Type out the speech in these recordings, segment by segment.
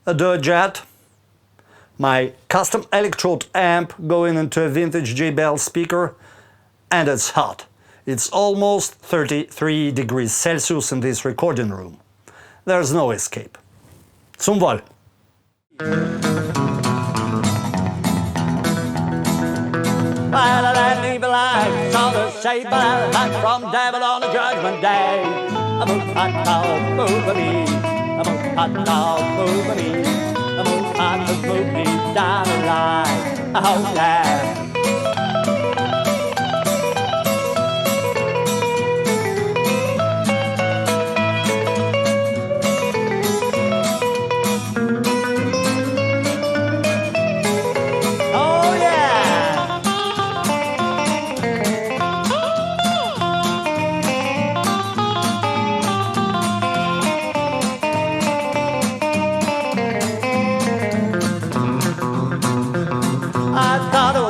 a Duo Jet, my custom electrode amp going into a vintage JBL speaker, and it's hot. It's almost 33 degrees Celsius in this recording room. There's no escape. Zum Wohl! Well, that evil eye saw the shape from devil on the judgment day. A move hot dog, move me. A move hot dog, move me. A move hot dog, move me down the line. Oh, yeah.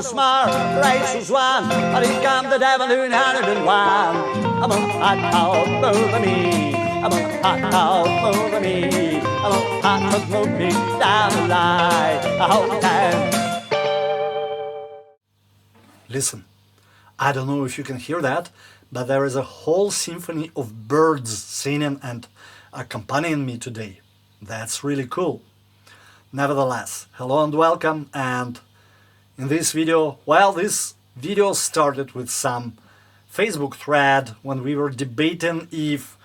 Smart race was won, but here come the devil who inherited and won. I'm a hot dog, move me. I'm a hot dog, move me. I'm a hot dog, move me down the line. The whole time. Listen, I don't know if you can hear that, but there is a whole symphony of birds singing and accompanying me today. That's really cool. Nevertheless, hello and welcome, and in this video, well, this video started with some Facebook thread when we were debating if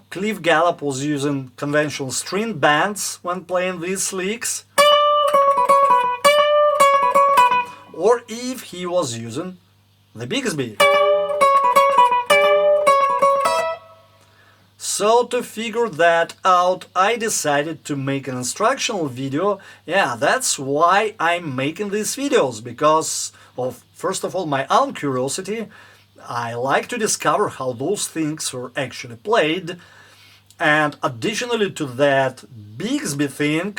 Cliff Gallup was using conventional string bands when playing these licks, or if he was using the Bigsby. So to figure that out, I decided to make an instructional video. Yeah, that's why I'm making these videos, because of, first of all, my own curiosity. I like to discover how those things were actually played. And additionally to that Bigsby thing,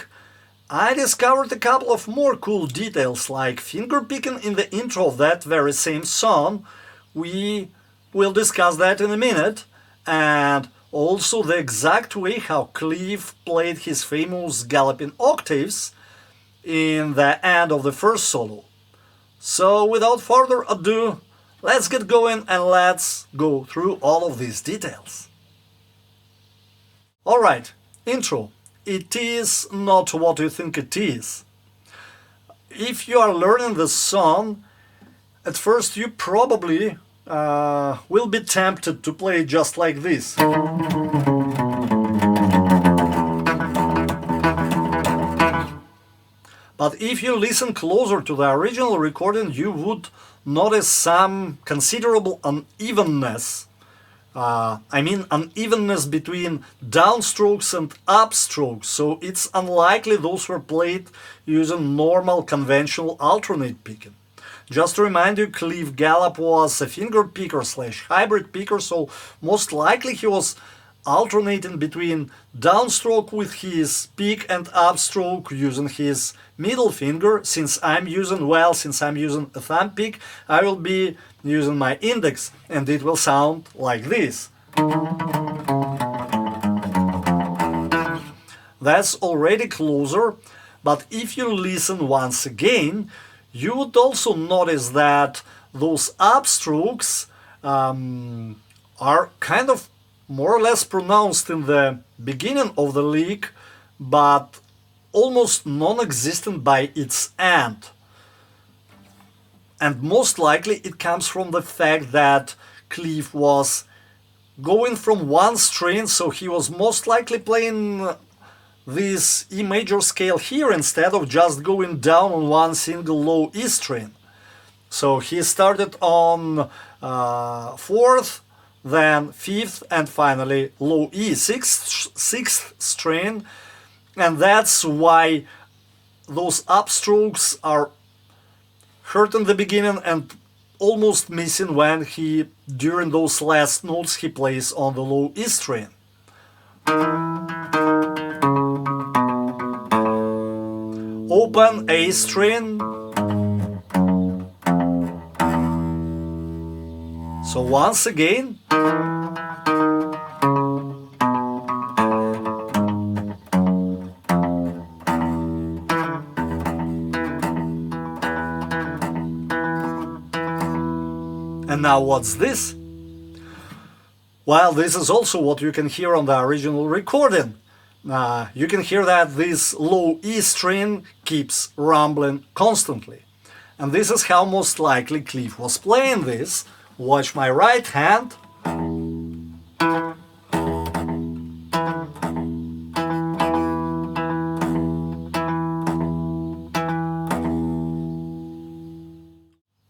I discovered a couple of more cool details, like finger picking in the intro of that very same song. We will discuss that in a minute. And also the exact way how Cliff played his famous galluping octaves in the end of the first solo. So without further ado, let's get going and let's go through all of these details. Alright, intro. It is not what you think it is. If you are learning the song, at first you probably will be tempted to play just like this. But if you listen closer to the original recording, you would notice some considerable unevenness. Unevenness between downstrokes and upstrokes, so it's unlikely those were played using normal conventional alternate picking. Just to remind you, Cliff Gallup was a finger picker / hybrid picker, so most likely he was alternating between downstroke with his pick and upstroke using his middle finger. Since I'm using a thumb pick, I will be using my index, and it will sound like this. That's already closer, but if you listen once again, you would also notice that those upstrokes are kind of more or less pronounced in the beginning of the lick, but almost non-existent by its end. And most likely it comes from the fact that Cliff was going from one string, so he was most likely playing this E major scale here instead of just going down on one single low E string. So he started on 4th, then 5th, and finally low E, 6th string, and that's why those upstrokes are heard in the beginning and almost missing when he, during those last notes, he plays on the low E string. Open A string. So once again, And now what's this? Well, this is also what you can hear on the original recording. You can hear that this low E string keeps rumbling constantly. And this is how most likely Cliff was playing this. Watch my right hand.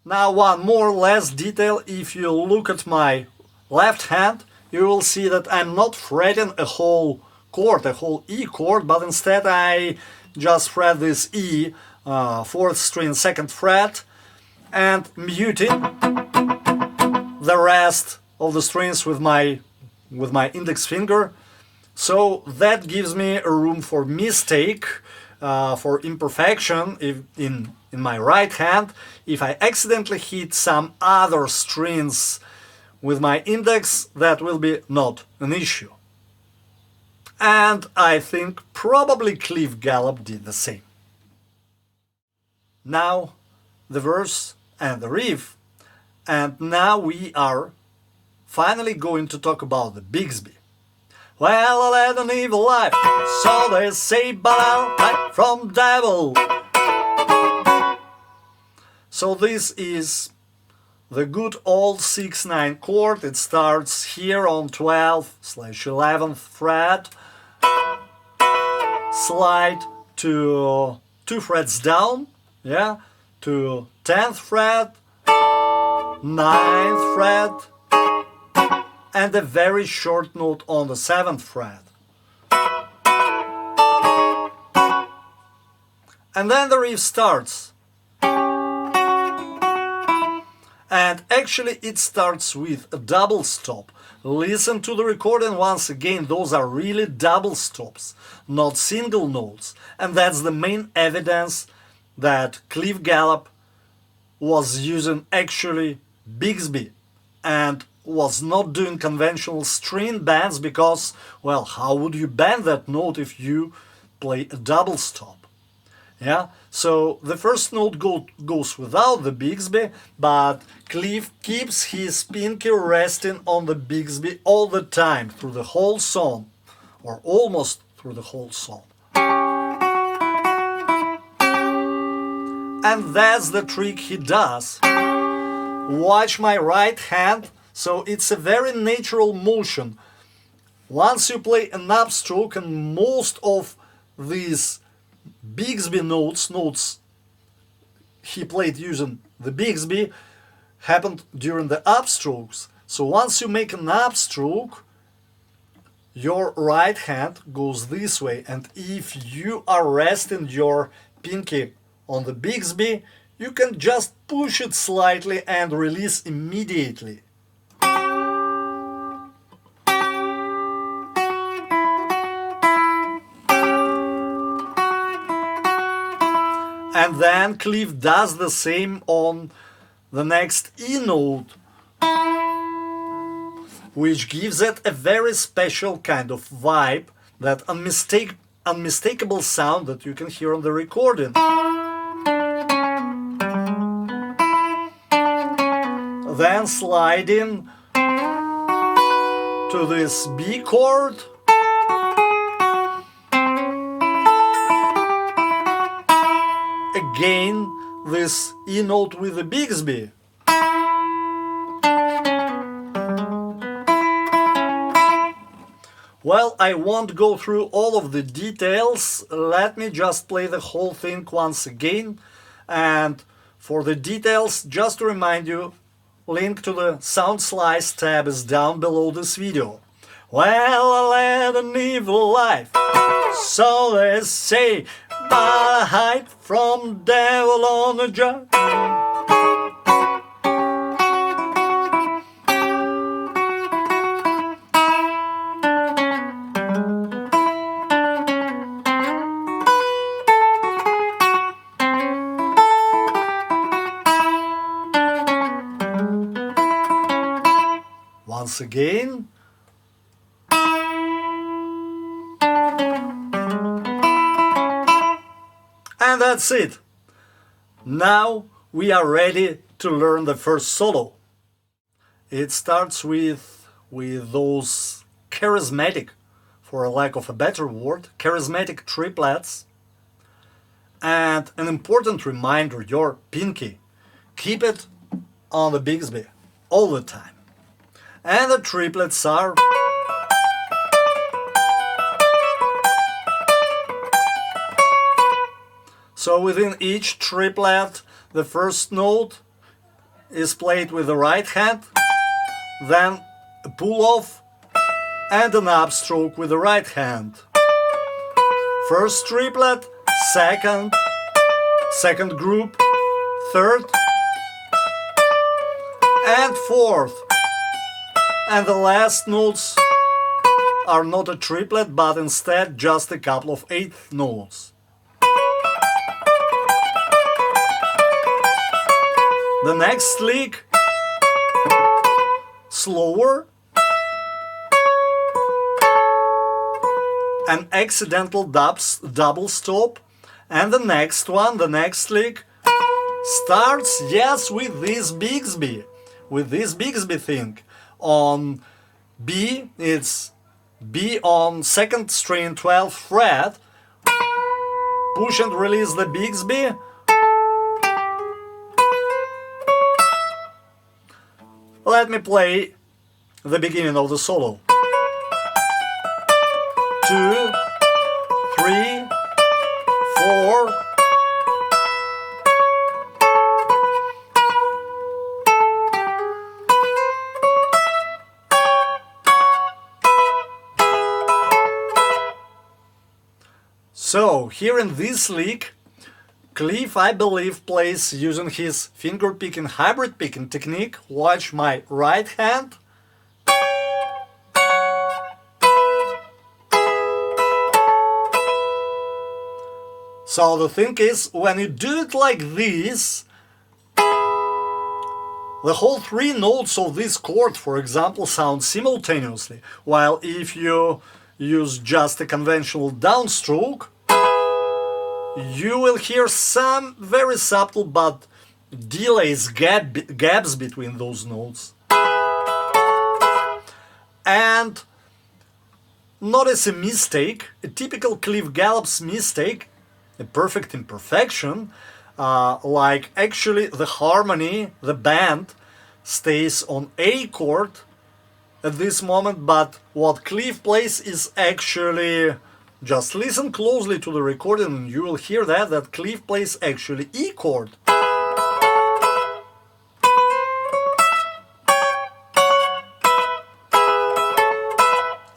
Now one more last detail. If you look at my left hand, you will see that I'm not fretting a whole chord, a whole E chord, but instead I just fret this E, 4th string, 2nd fret, and muting the rest of the strings with my index finger. So that gives me a room for mistake, for imperfection in my right hand. If I accidentally hit some other strings with my index, that will be not an issue. And I think probably Cliff Gallup did the same. Now the verse and the riff, and now we are finally going to talk about the Bigsby. Well, I led an evil life, so they say, but I'll hide from devil. So this is the good old 6-9 chord. It starts here on 12/11th fret, slide to 2 frets down, yeah, to 10th fret, 9th fret, and a very short note on the 7th fret. And then the riff starts. And actually it starts with a double stop. Listen to the recording once again, those are really double stops, not single notes. And that's the main evidence that Cliff Gallup was using actually Bigsby and was not doing conventional string bends, because, well, how would you bend that note if you play a double stop? Yeah, so the first note goes without the Bigsby, but Cliff keeps his pinky resting on the Bigsby all the time, through the whole song, or almost through the whole song. And that's the trick he does. Watch my right hand, so it's a very natural motion. Once you play an upstroke, and most of these Bigsby notes he played using the Bigsby happened during the upstrokes. So once you make an upstroke, your right hand goes this way, and if you are resting your pinky on the Bigsby, you can just push it slightly and release immediately. And then Cliff does the same on the next E note, which gives it a very special kind of vibe, that unmistakable sound that you can hear on the recording. Then sliding to this B chord, again this E note with the Bigsby. Well, I won't go through all of the details. Let me just play the whole thing once again. And for the details, just to remind you, link to the Soundslice tab is down below this video. Well, I led an evil life, so they say, but I hide from devil on a job. Once again. And that's it. Now we are ready to learn the first solo. It starts with those charismatic, for lack of a better word, charismatic triplets. And an important reminder, your pinky, keep it on the Bigsby all the time. And the triplets are... So within each triplet, the first note is played with the right hand, then a pull-off and an upstroke with the right hand. First triplet, second group, third and fourth. And the last notes are not a triplet, but instead just a couple of eighth notes. The next lick, slower, an accidental double stop, and the next one, the next lick, starts, yes, with this Bigsby thing. On B, it's B on second string, 12th fret, push and release the Bigsby, let me play the beginning of the solo. 2, 3, 4. So, here in this lick, Cliff, I believe, plays using his finger picking, hybrid picking technique. Watch my right hand. So the thing is, when you do it like this, the whole three notes of this chord, for example, sound simultaneously. While if you use just a conventional downstroke, you will hear some very subtle but delays, gaps between those notes. And notice a mistake, a typical Cliff Gallup's mistake, a perfect imperfection, like actually the harmony, the band, stays on A chord at this moment, but what Cliff plays is actually... Just listen closely to the recording and you will hear that Cliff plays actually E chord.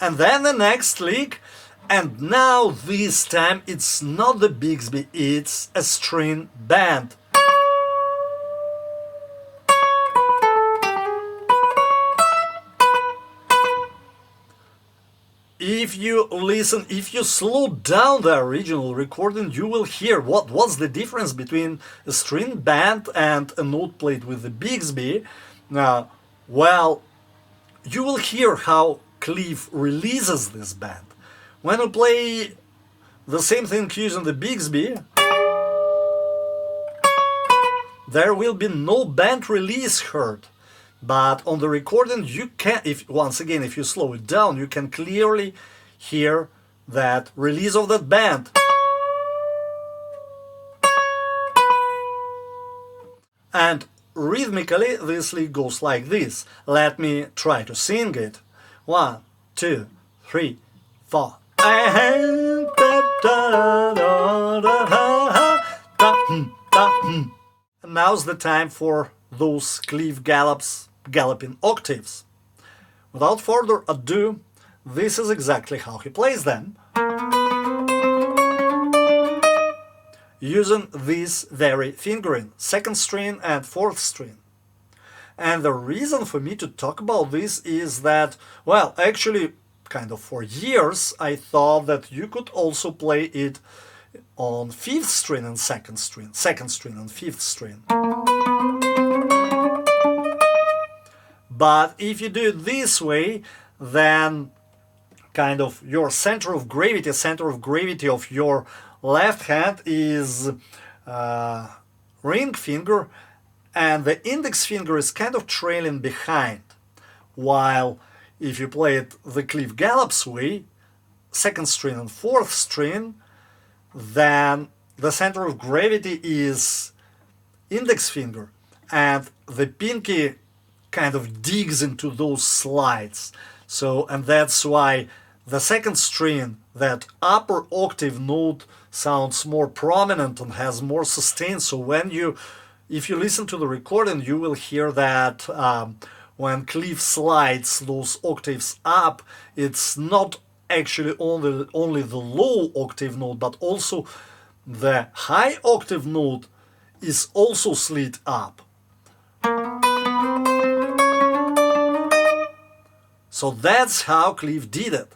And then the next lick, and now this time it's not the Bigsby, it's a string band. If you listen, if you slow down the original recording, you will hear what's the difference between a string band and a note played with the Bigsby. Well, you will hear how Cliff releases this band. When you play the same thing using the Bigsby, there will be no band release heard. But on the recording, you can, once again, if you slow it down, you can clearly hear that release of that band. And rhythmically, this lick goes like this. Let me try to sing it. 1, 2, 3, 4. And now's the time for those Cliff Gallup's galloping octaves. Without further ado, this is exactly how he plays them, using this very fingering, second string and fourth string. And the reason for me to talk about this is that, well, actually, kind of for years, I thought that you could also play it on fifth string and second string and fifth string. But if you do it this way, then kind of your center of gravity of your left hand is ring finger, and the index finger is kind of trailing behind. while if you play it the Cliff Gallup's way, second string and fourth string, then the center of gravity is index finger, and the pinky kind of digs into those slides. So, and that's why the second string, that upper octave note, sounds more prominent and has more sustain. So when if you listen to the recording, you will hear that when Cliff slides those octaves up, it's not actually only the low octave note, but also the high octave note is also slid up. So that's how Cliff did it.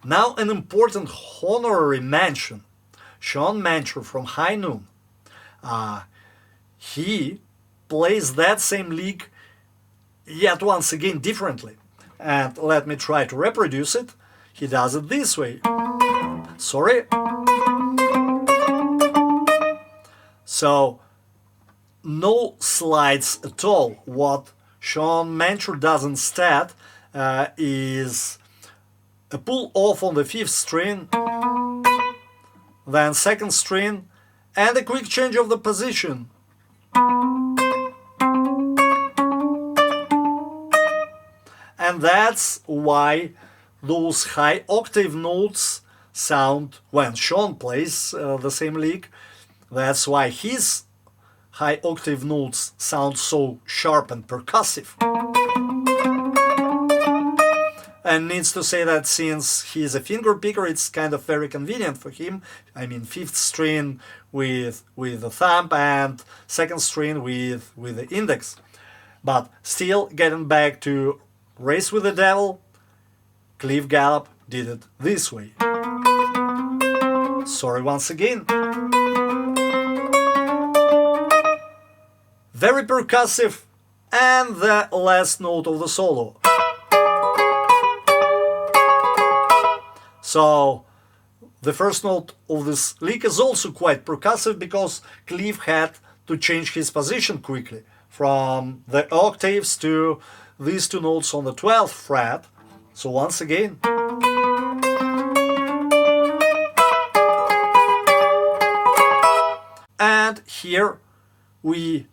Now an important honorary mention. Sean Mencher from High Noon. He plays that same lick yet once again differently. And let me try to reproduce it. He does it this way. Sorry. So, no slides at all. What Sean Mencher does instead is a pull off on the fifth string, then second string, and a quick change of the position. And that's why those high octave notes sound, when Sean plays the same lick, that's why his high octave notes sound so sharp and percussive. And needs to say that since he's a finger picker, it's kind of very convenient for him. I mean, fifth string with the thumb and second string with the index. But still, getting back to Race with the Devil, Cliff Gallup did it this way. Sorry once again. Very percussive, and the last note of the solo. So the first note of this lick is also quite percussive because Cliff had to change his position quickly from the octaves to these two notes on the 12th fret. So once again. And here we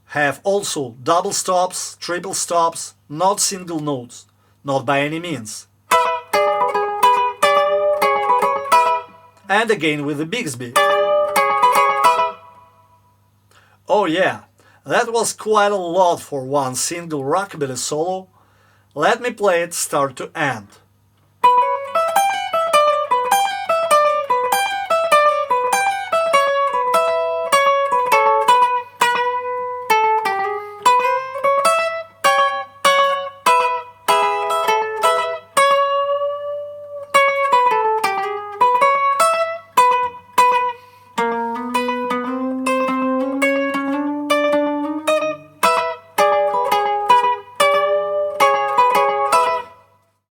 have also double stops, triple stops, not single notes, not by any means. And again with the Bigsby. Oh yeah, that was quite a lot for one single rockabilly solo. Let me play it start to end.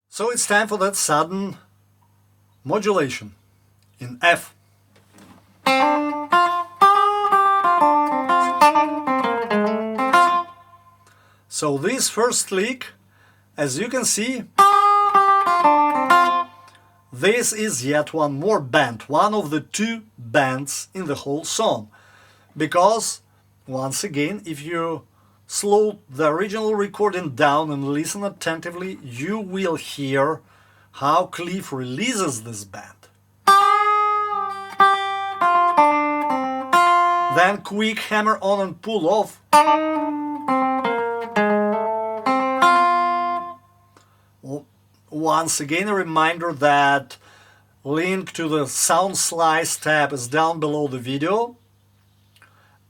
So it's time for that sudden modulation in F. So this first lick, as you can see, this is yet one more bend, one of the two bends in the whole song. Because, once again, if you slow the original recording down and listen attentively, you will hear how Cliff releases this bend. Then quick hammer on and pull off. Once again, a reminder that link to the Soundslice tab is down below the video.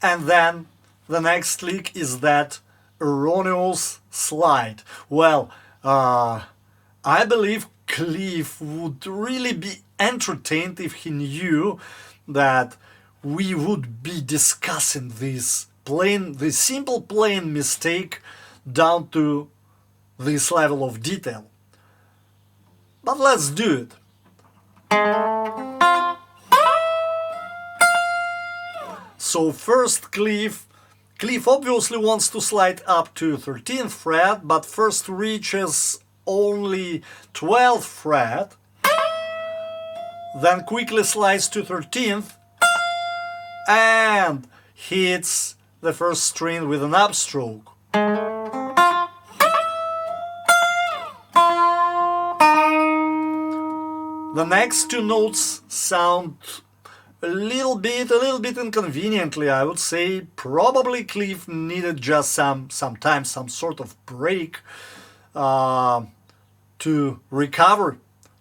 And then the next lick is that erroneous slide. Well, I believe Cliff would really be entertained if he knew that we would be discussing this simple plain mistake down to this level of detail. But let's do it. So first Cliff Cliff obviously wants to slide up to 13th fret, but first reaches only 12th fret, then quickly slides to 13th and hits the first string with an upstroke. The next two notes sound a little bit inconveniently, I would say. Probably Cliff needed just some time, some sort of break to recover,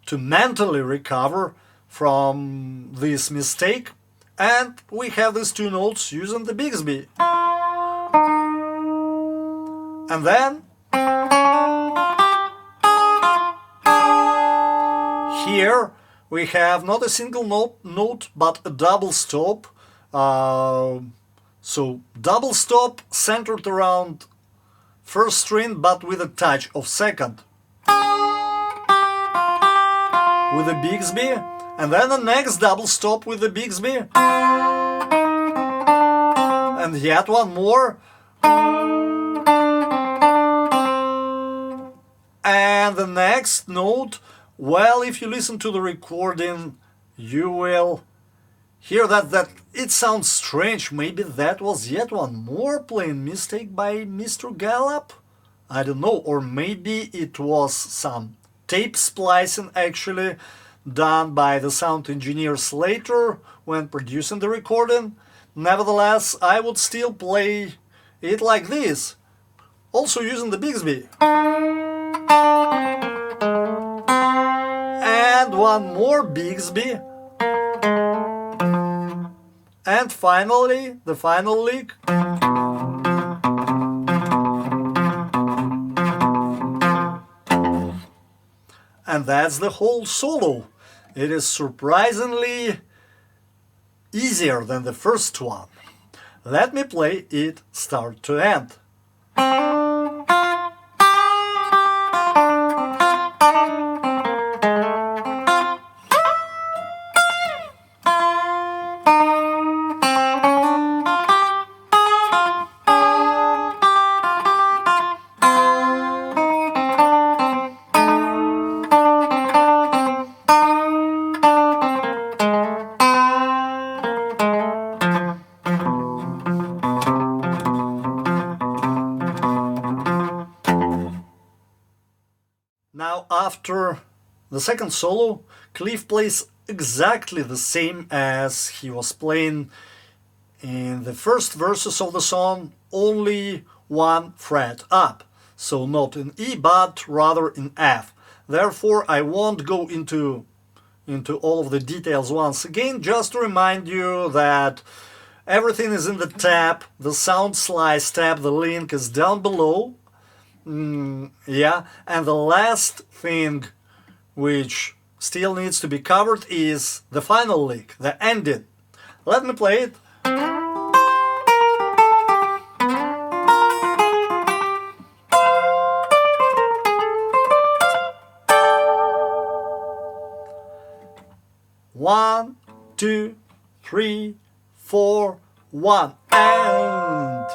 to mentally recover from this mistake. And we have these two notes using the Bigsby. And then here we have not a single note but a double stop. So double stop centered around first string but with a touch of second. With the Bigsby, and then the next double stop with the Bigsby, and yet one more, and the next note. Well, if you listen to the recording, you will hear that it sounds strange. Maybe that was yet one more playing mistake by Mr. Gallup? I don't know, or maybe it was some tape splicing actually done by the sound engineers later when producing the recording. Nevertheless, I would still play it like this, also using the Bigsby. And one more Bigsby. And finally, the final lick. And that's the whole solo. It is surprisingly easier than the first one. Let me play it start to end. Now, after the second solo, Cliff plays exactly the same as he was playing in the first verses of the song, only one fret up. So not in E, but rather in F. Therefore, I won't go into all of the details once again, just to remind you that everything is in the tab, the Soundslice tab, the link is down below. Yeah, and the last thing which still needs to be covered is the final lick, the ending. Let me play it. One, two, three, 4, 1, and...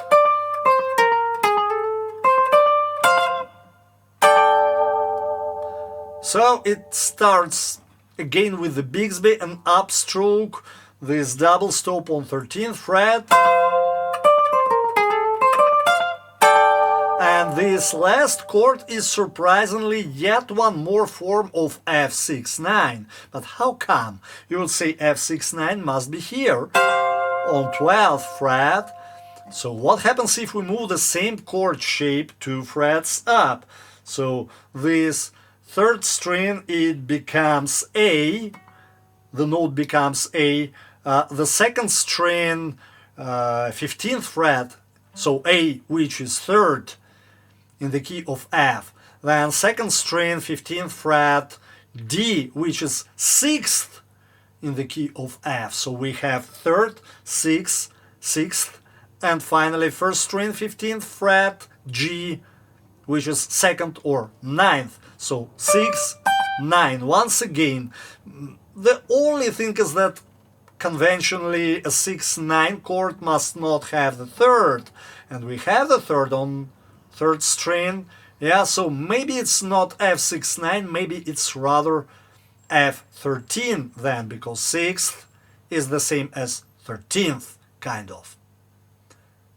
So it starts again with the Bigsby, an upstroke, this double stop on 13th fret, and this last chord is surprisingly yet one more form of F6-9. But how come? You would say F6-9 must be here on 12th fret. So what happens if we move the same chord shape 2 frets up? So this third string, it becomes A, the note becomes A. The second string, 15th fret, so A, which is third in the key of F. Then second string, 15th fret, D, which is 6th in the key of F. So we have third, 6th, 6th, and finally first string, 15th fret, G, which is second or 9th. So 6, 9. Once again, the only thing is that conventionally a 6/9 chord must not have the third, and we have the third on third string. Yeah, so maybe it's not F6/9, maybe it's rather F13 then, because 6th is the same as 13th, kind of.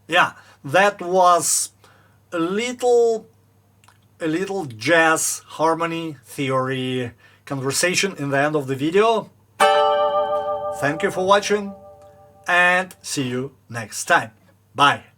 Yeah, that was a little jazz harmony theory conversation in the end of the video. Thank you for watching, and see you next time. Bye.